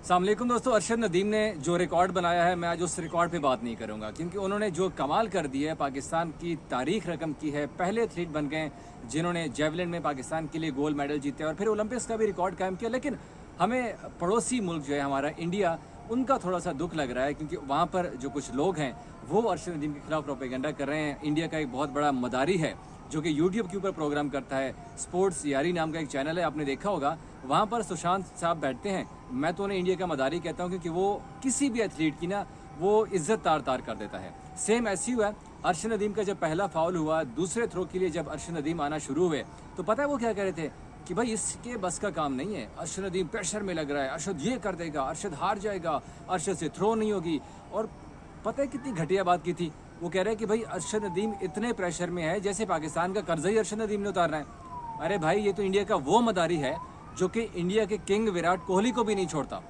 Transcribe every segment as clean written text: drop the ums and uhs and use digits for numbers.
अस्सलामुअलैकुम दोस्तों। अरशद नदीम ने जो रिकॉर्ड बनाया है, मैं आज उस रिकॉर्ड पे बात नहीं करूंगा, क्योंकि उन्होंने जो कमाल कर दिया है, पाकिस्तान की तारीख रकम की है। पहले एथलीट बन गए जिन्होंने जेवलिन में पाकिस्तान के लिए गोल्ड मेडल जीते और फिर ओलंपिक्स का भी रिकॉर्ड कायम किया। लेकिन हमें पड़ोसी मुल्क जो है हमारा इंडिया, उनका थोड़ा सा दुख लग रहा है, क्योंकि वहाँ पर जो कुछ लोग हैं वो अरशद नदीम के खिलाफ प्रोपेगेंडा कर रहे हैं। इंडिया का एक बहुत बड़ा मदारी है जो कि यूट्यूब के ऊपर प्रोग्राम करता है, स्पोर्ट्स यारी नाम का एक चैनल है, आपने देखा होगा। वहाँ पर सुशांत साहब बैठते हैं। मैं तो उन्हें इंडिया का मदारी कहता हूँ, क्योंकि वो किसी भी एथलीट की ना वो इज्जत तार तार कर देता है। सेम ऐसी हुआ अरशद नदीम का जब पहला फाउल हुआ, दूसरे थ्रो के लिए जब अरशद नदीम आना शुरू हुए, तो पता है वो क्या कह रहे थे कि भाई इसके बस का काम नहीं है, अरशद नदीम प्रेशर में लग रहा है, अरशद ये कर देगा, अरशद हार जाएगा, अरशद से थ्रो नहीं होगी। और पता है कितनी घटिया बात की थी। वो कह रहे हैं कि भाई अरशद नदीम इतने प्रेशर में है जैसे पाकिस्तान का कर्जा ही अरशद नदीम ने उतारना है। अरे भाई, ये तो इंडिया का वो मदारी है जो कि इंडिया के किंग विराट कोहली को भी नहीं छोड़ता।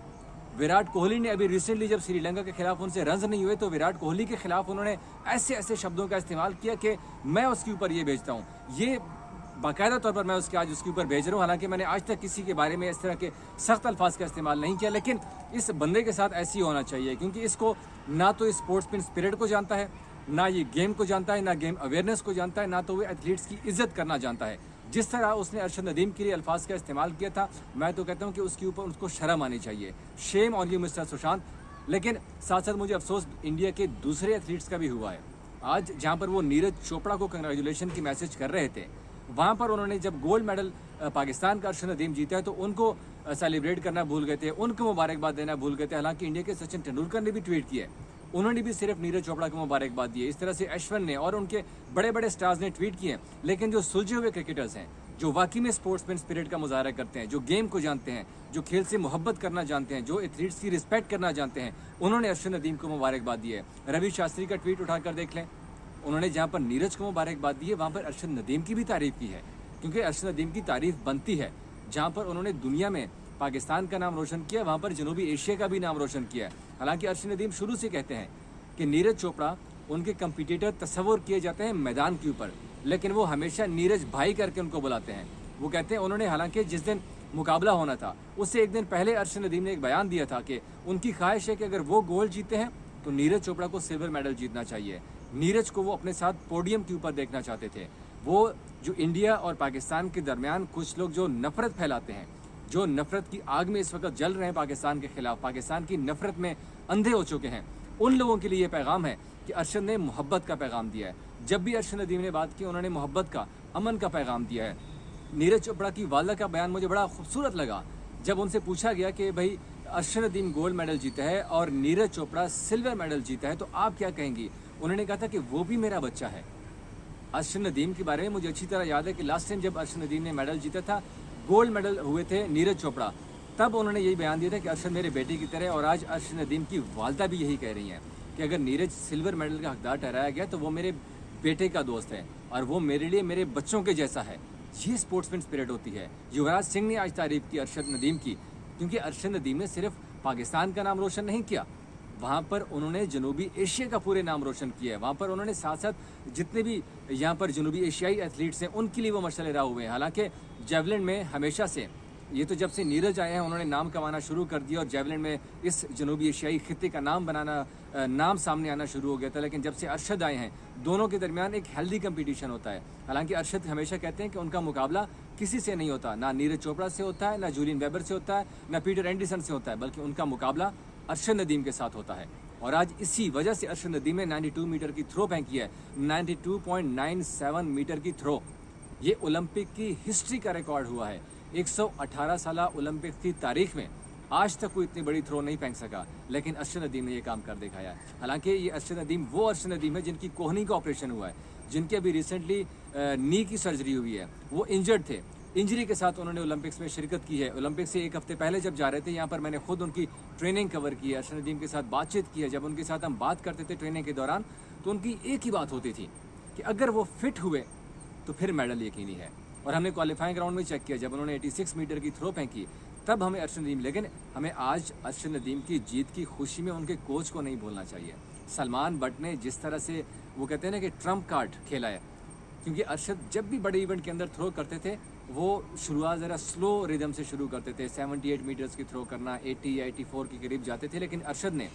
विराट कोहली ने अभी रिसेंटली जब श्रीलंका के खिलाफ उनसे रन्स नहीं हुए, तो विराट कोहली के खिलाफ उन्होंने ऐसे ऐसे शब्दों का इस्तेमाल किया कि मैं उसके ऊपर ये भेजता हूँ, ये बाकायदा तौर पर मैं आज उसके ऊपर भेज रहा हूँ। हालांकि मैंने आज तक किसी के बारे में इस तरह के सख्त अल्फाज का इस्तेमाल नहीं किया, लेकिन इस बंदे के साथ ऐसी होना चाहिए, क्योंकि इसको ना तो स्पोर्ट्समैन स्पिरिट को जानता है, ना ये गेम को जानता है, ना गेम अवेयरनेस को जानता है, ना तो वो एथलीट्स की इज्जत करना जानता है। जिस तरह उसने अरशद नदीम के लिए अल्फाज का इस्तेमाल किया था, मैं तो कहता हूँ कि उसके ऊपर उसको शर्म आनी चाहिए। Shame on you mister Sushant. लेकिन साथ साथ मुझे अफसोस इंडिया के दूसरे एथलीट्स का भी हुआ है। आज जहाँ पर वो नीरज चोपड़ा को कंग्रेचुलेशन की मैसेज कर रहे थे, वहाँ पर उन्होंने जब गोल्ड मेडल पाकिस्तान का अरशद नदीम जीता है तो उनको सेलिब्रेट करना भूल गए थे, उनको मुबारकबाद देना भूल गए थे। हालांकि इंडिया के सचिन तेंदुलकर ने भी ट्वीट किया, उन्होंने भी सिर्फ नीरज चोपड़ा को मुबारकबाद दी है। इस तरह से अश्विन ने और उनके बड़े बड़े स्टार्स ने ट्वीट किए। लेकिन जो सुलझे हुए क्रिकेटर्स हैं, जो वाकई में स्पोर्ट्समैन स्पिरिट का मुजाहरा करते हैं, जो गेम को जानते हैं, जो खेल से मोहब्बत करना जानते हैं, जो एथलीट्स की रिस्पेक्ट करना जानते हैं, उन्होंने अरशद नदीम को मुबारकबाद दी है। रवि शास्त्री का ट्वीट उठाकर देख लें, उन्होंने जहाँ पर नीरज को मुबारकबाद दी है, वहाँ पर अरशद नदीम की भी तारीफ की है, क्योंकि अरशद नदीम की तारीफ बनती है। जहाँ पर उन्होंने दुनिया में पाकिस्तान का नाम रोशन किया, वहाँ पर जनूबी एशिया का भी नाम रोशन किया है। हालांकि अरशद नदीम शुरू से कहते हैं कि नीरज चोपड़ा उनके कंपटीटर तस्वर किए जाते हैं मैदान के ऊपर, लेकिन वो हमेशा नीरज भाई करके उनको बुलाते हैं। वो कहते हैं उन्होंने, हालांकि जिस दिन मुकाबला होना था उससे एक दिन पहले अरशद नदीम ने एक बयान दिया था कि उनकी ख्वाहिश है कि अगर वो गोल्ड जीते हैं तो नीरज चोपड़ा को सिल्वर मेडल जीतना चाहिए। नीरज को वो अपने साथ पोडियम के ऊपर देखना चाहते थे। वो जो इंडिया और पाकिस्तान के दरमियान कुछ लोग जो नफरत फैलाते हैं, जो नफरत की आग में इस वक्त जल रहे हैं पाकिस्तान के खिलाफ, पाकिस्तान की नफरत में अंधे हो चुके हैं, उन लोगों के लिए ये पैगाम है कि अरशद ने मोहब्बत का पैगाम दिया है। जब भी अरशद नदीम ने बात की, उन्होंने मोहब्बत का, अमन का पैगाम दिया है। नीरज चोपड़ा की वालदा का बयान मुझे बड़ा खूबसूरत लगा। जब उनसे पूछा गया कि भाई अरशद नदीम गोल्ड मेडल जीता है और नीरज चोपड़ा सिल्वर मेडल जीता है, तो आप क्या कहेंगी? उन्होंने कहा था कि वो भी मेरा बच्चा है। अरशद नदीम के बारे में मुझे अच्छी तरह याद है कि लास्ट टाइम जब अरशद नदीम ने मेडल जीता था, गोल्ड मेडल हुए थे नीरज चोपड़ा, तब उन्होंने यही बयान दिया था कि अरशद मेरे बेटे की तरह। और आज अरशद नदीम की वालदा भी यही कह रही हैं कि अगर नीरज सिल्वर मेडल का हकदार ठहराया गया तो वो मेरे बेटे का दोस्त है और वो मेरे लिए मेरे बच्चों के जैसा है। ये स्पोर्ट्समैन स्पिरिट होती है। युवराज सिंह ने आज तारीफ की अरशद नदीम की, क्योंकि अरशद नदीम ने सिर्फ पाकिस्तान का नाम रोशन नहीं किया, वहाँ पर उन्होंने जनूबी एशिया का पूरे नाम रोशन किया है। वहाँ पर उन्होंने साथ साथ जितने भी यहाँ पर जनूबी एशियाई एथलीट्स हैं उनके लिए वो मशअल राह हुए हैं। हालांकि जेवलिन में हमेशा से, ये तो जब से नीरज आए हैं उन्होंने नाम कमाना शुरू कर दिया और जेवलिन में इस जनूबी एशियाई खित्ते का नाम सामने आना शुरू हो गया था। लेकिन जब से अरशद आए हैं, दोनों के दरमियान एक हेल्दी कंपटीशन होता है। हालांकि अरशद हमेशा कहते हैं कि उनका मुकाबला किसी से नहीं होता, ना नीरज चोपड़ा से होता है, ना जूलियन वेबर से होता है, ना पीटर एंडरसन से होता है, बल्कि उनका मुकाबला अरशद नदीम के साथ होता है। और आज इसी वजह से अरशद नदीम ने 92 मीटर की थ्रो फेंकी है, 92.97 मीटर की थ्रो। ये ओलंपिक की हिस्ट्री का रिकॉर्ड हुआ है। 118 साल ओलंपिक की तारीख में आज तक कोई इतनी बड़ी थ्रो नहीं फेंक सका, लेकिन अरशद नदीम ने ये काम कर दिखाया है। हालांकि ये अरशद नदीम वो अरशद नदीम है जिनकी कोहनी का ऑपरेशन हुआ है, जिनके अभी रिसेंटली नी की सर्जरी हुई है। वो इंजर्ड थे, इंजरी के साथ उन्होंने ओलंपिक्स में शिरकत की है। ओलंपिक्स से एक हफ्ते पहले जब जा रहे थे, यहाँ पर मैंने खुद उनकी ट्रेनिंग कवर की है, अरशद नदीम के साथ बातचीत की है। जब उनके साथ हम बात करते थे ट्रेनिंग के दौरान, तो उनकी एक ही बात होती थी कि अगर वो फिट हुए तो फिर मेडल यकीनी है। और हमने क्वालिफाइंग राउंड में चेक किया, जब उन्होंने 86 मीटर की थ्रो फेंकी तब हमें अरशद नदीम, लेकिन हमें आज अरशद नदीम की जीत की खुशी में उनके कोच को नहीं भूलना चाहिए। सलमान बट ने जिस तरह से, वो कहते हैं ना कि ट्रम्प कार्ड खेला है, क्योंकि अरशद जब भी बड़े इवेंट के अंदर थ्रो करते थे वो शुरुआत ज़रा स्लो रिदम से शुरू करते थे, 78 मीटर्स की थ्रो करना, 80 या 84 के करीब जाते थे। लेकिन अरशद ने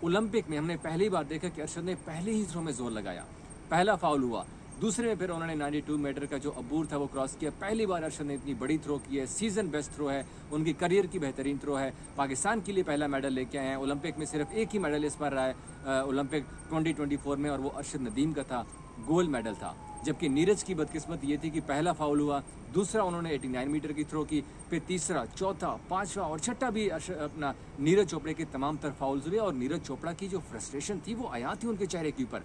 ओलंपिक में हमने पहली बार देखा कि अरशद ने पहले ही थ्रो में जोर लगाया, पहला फाउल हुआ, दूसरे में फिर उन्होंने 92 मीटर का जो अबूर था वो क्रॉस किया। पहली बार अरशद ने इतनी बड़ी थ्रो की है, सीजन बेस्ट थ्रो है, उनकी करियर की बेहतरीन थ्रो है, पाकिस्तान के लिए पहला मेडल लेके आए हैं। ओलंपिक में सिर्फ एक ही मेडल इस बार रहा है ओलंपिक 2024 में, और वो अरशद नदीम का था, गोल्ड मेडल था। जबकि नीरज की बदकिस्मत ये थी कि पहला फाउल हुआ, दूसरा उन्होंने 89 मीटर की थ्रो की, फिर तीसरा, चौथा, पांचवा और छठा भी अपना नीरज चोपड़े के तमाम तर फाउल्स हुए। और नीरज चोपड़ा की जो फ्रस्ट्रेशन थी वो आया थी उनके चेहरे के ऊपर,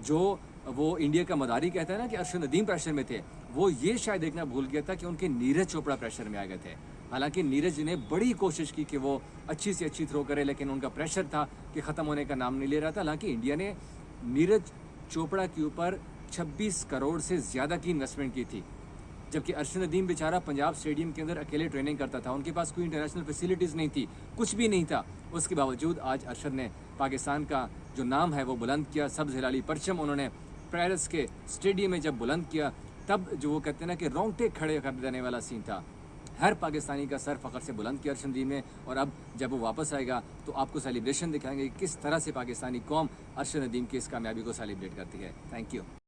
जो वो इंडिया का मदारी कहता है ना कि अरशद नदीम प्रेशर में थे, वो ये शायद देखना भूल गया था कि उनके नीरज चोपड़ा प्रेशर में आ गए थे। हालांकि नीरज ने बड़ी कोशिश की कि वो अच्छी से अच्छी थ्रो करे, लेकिन उनका प्रेशर था कि ख़त्म होने का नाम नहीं ले रहा था। हालांकि इंडिया ने नीरज चोपड़ा के ऊपर 26 करोड़ से ज़्यादा की इन्वेस्टमेंट की थी, जबकि अरशद नदीम बेचारा पंजाब स्टेडियम के अंदर अकेले ट्रेनिंग करता था, उनके पास कोई इंटरनेशनल फैसिलिटीज़ नहीं थी, कुछ भी नहीं था। उसके बावजूद आज अरशद ने पाकिस्तान का जो नाम है वो बुलंद किया। सब्ज़ हिलाली परचम उन्होंने पेरिस के स्टेडियम में जब बुलंद किया, तब जो वो कहते हैं ना कि रोंगटे खड़े कर देने वाला सीन था। हर पाकिस्तानी का सर फ़ख्र से बुलंद किया अरशद नदीम ने, और अब जब वो वापस आएगा तो आपको सेलिब्रेशन दिखाएंगे कि किस तरह से पाकिस्तानी कौम अरशद नदीम की इस कामयाबी को सेलिब्रेट करती है। Thank you.